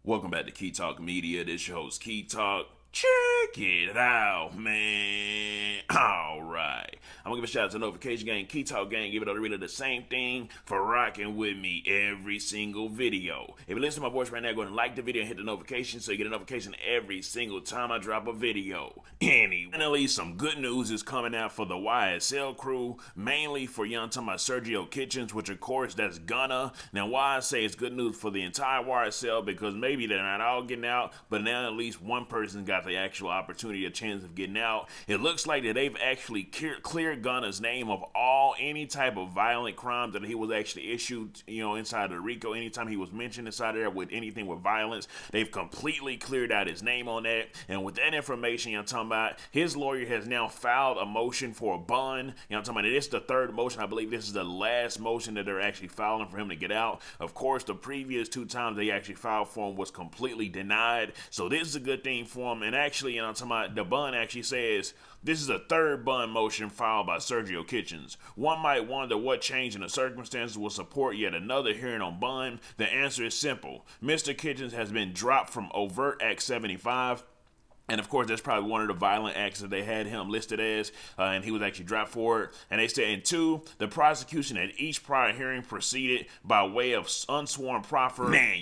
Welcome back to Key Talk Media. This your host, Key Talk. Check it out, man. Alright. I'm gonna give a shout out to the Notification Gang, Key Talk Gang, give it all the reader the same thing for rocking with me every single video. If you listen to my voice right now, go ahead and like the video and hit the notification so you get a notification every single time I drop a video. Finally, some good news is coming out for the YSL crew, mainly for young talking about Sergio Kitchens, which of course that's Gunna. Now why I say it's good news for the entire YSL, because maybe they're not all getting out, but now at least one person got the actual opportunity, a chance of getting out. It looks like that they've actually cleared Gunna's name of any type of violent crime that he was actually issued, inside of RICO. Anytime he was mentioned inside there with anything with violence, they've completely cleared out his name on that. And with that information, I'm talking about, his lawyer has now filed a motion for a bond. I'm talking about, this is the third motion. I believe this is the last motion that they're actually filing for him to get out. Of course, the previous two times they actually filed for him was completely denied. So this is a good thing for him. And actually, I'm talking about, the bond actually says this is a third bond motion filed by Sergio Kitchens. One might wonder what change in the circumstances will support yet another hearing on bond. The answer is simple. Mr. Kitchens has been dropped from overt Act 75. And of course, that's probably one of the violent acts that they had him listed as, and he was actually dropped for it. And they said, and two, the prosecution at each prior hearing proceeded by way of unsworn proffer. Man,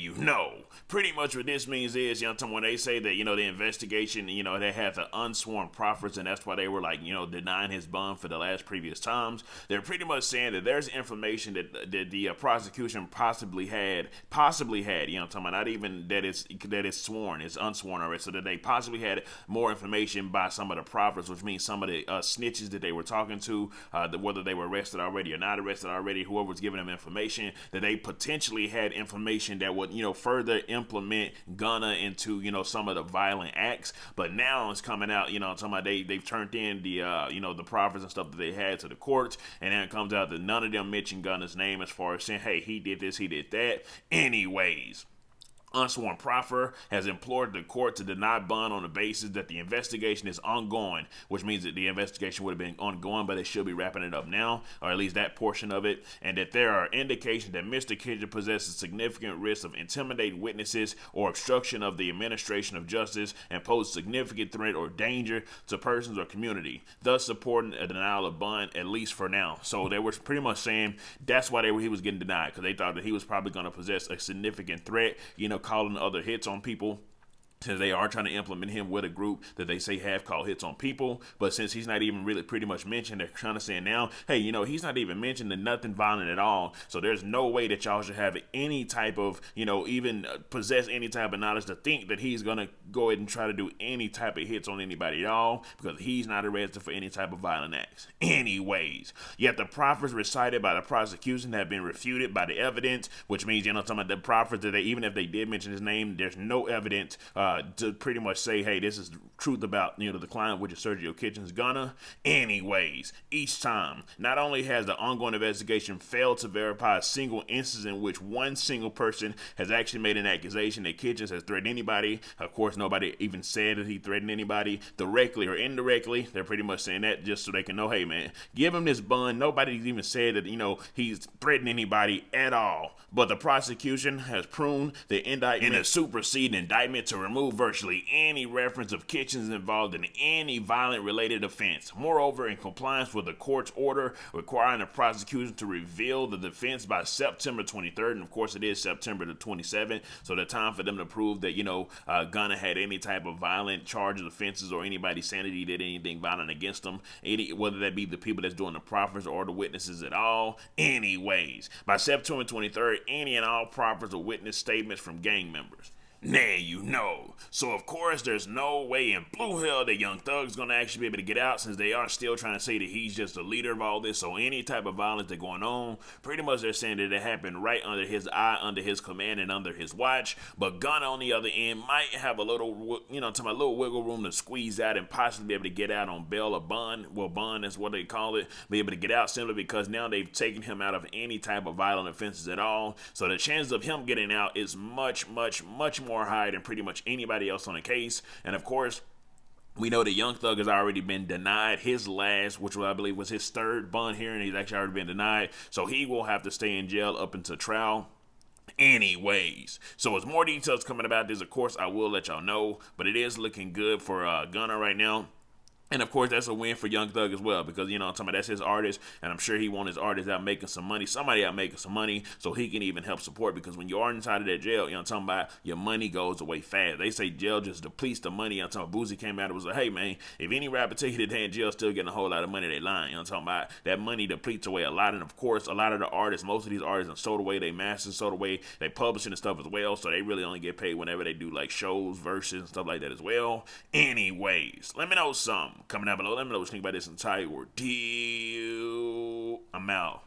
pretty much what this means is, when they say that, the investigation, they had the unsworn proffers, and that's why they were denying his bond for the last previous times. They're pretty much saying that there's information that the prosecution possibly had, not even that it's sworn, it's unsworn already, so that they possibly had more information by some of the prophets, which means some of the snitches that they were talking to, whether they were arrested already or not arrested already, whoever was giving them information, that they potentially had information that would, further implement Gunna into, some of the violent acts. But now it's coming out, talking about they've turned in the prophets and stuff that they had to the courts, and then it comes out that none of them mentioned Gunna's name as far as saying, hey, he did this, he did that. Anyways, unsworn proffer has implored the court to deny bond on the basis that the investigation is ongoing, which means that the investigation would have been ongoing, but they should be wrapping it up now, or at least that portion of it, and that there are indications that Mr. Kitchen possesses significant risks of intimidating witnesses or obstruction of the administration of justice and pose significant threat or danger to persons or community, thus supporting a denial of bond, at least for now. So they were pretty much saying that's why he was getting denied, because they thought that he was probably going to possess a significant threat, calling other hits on people, since they are trying to implement him with a group that they say have called hits on people. But since he's not even really pretty much mentioned, they're trying to say now, hey, he's not even mentioned in nothing violent at all. So there's no way that y'all should have any type of, even possess any type of knowledge to think that he's going to go ahead and try to do any type of hits on anybody at all, because he's not arrested for any type of violent acts. Anyways, yet the proffers recited by the prosecution have been refuted by the evidence, which means, talking about the proffers that even if they did mention his name, there's no evidence to pretty much say, hey, this is the truth about, the client, which is Sergio Kitchens Gunna. Anyways, each time, not only has the ongoing investigation failed to verify a single instance in which one single person has actually made an accusation that Kitchens has threatened anybody. Of course, nobody even said that he threatened anybody directly or indirectly. They're pretty much saying that just so they can know, hey, man, give him this bond. Nobody's even said that, he's threatened anybody at all. But the prosecution has pruned the indictment in a superseding indictment to remove virtually any reference of Kitchens involved in any violent related offense. Moreover, in compliance with the court's order requiring the prosecution to reveal the defense by September 23rd, and of course it is September the 27th, so the time for them to prove that, Gunna had any type of violent charges, offenses, or anybody saying that he did anything violent against them, whether that be the people that's doing the proffers or the witnesses at all. Anyways, by September 23rd, any and all proffers or witness statements from gang members. Now So of course there's no way in blue hell that Young Thug's gonna actually be able to get out, since they are still trying to say that he's just the leader of all this. So any type of violence that's going on, pretty much they're saying that it happened right under his eye, under his command, and under his watch. But Gunna on the other end might have a little, to my little wiggle room to squeeze out and possibly be able to get out on bail or bond. Well, bond is what they call it. Be able to get out simply because now they've taken him out of any type of violent offenses at all. So the chances of him getting out is much, much, much more high than pretty much anybody else on the case. And of course, we know that Young Thug has already been denied his last, which I believe was his third bond hearing. He's actually already been denied. So he will have to stay in jail up until trial. Anyways, so as more details coming about this, of course, I will let y'all know. But it is looking good for Gunna right now. And of course, that's a win for Young Thug as well, because, you know, I'm talking about, that's his artist, and I'm sure he wants his artist out making some money, somebody out making some money, so he can even help support. Because when you are inside of that jail, you know, I'm talking about, your money goes away fast. They say jail just depletes the money. I'm talking about, Boosie came out and was like, hey man, if any rapper tell you that they in jail still getting a whole lot of money, they lying. You know, I'm talking about, that money depletes away a lot. And of course, a lot of the artists, most of these artists, have sold away they masters, sold away they publishing and stuff as well, so they really only get paid whenever they do like shows, verses, and stuff like that as well. Anyways, let me know something coming down below. Let me know what you think about this entire ordeal. I'm out.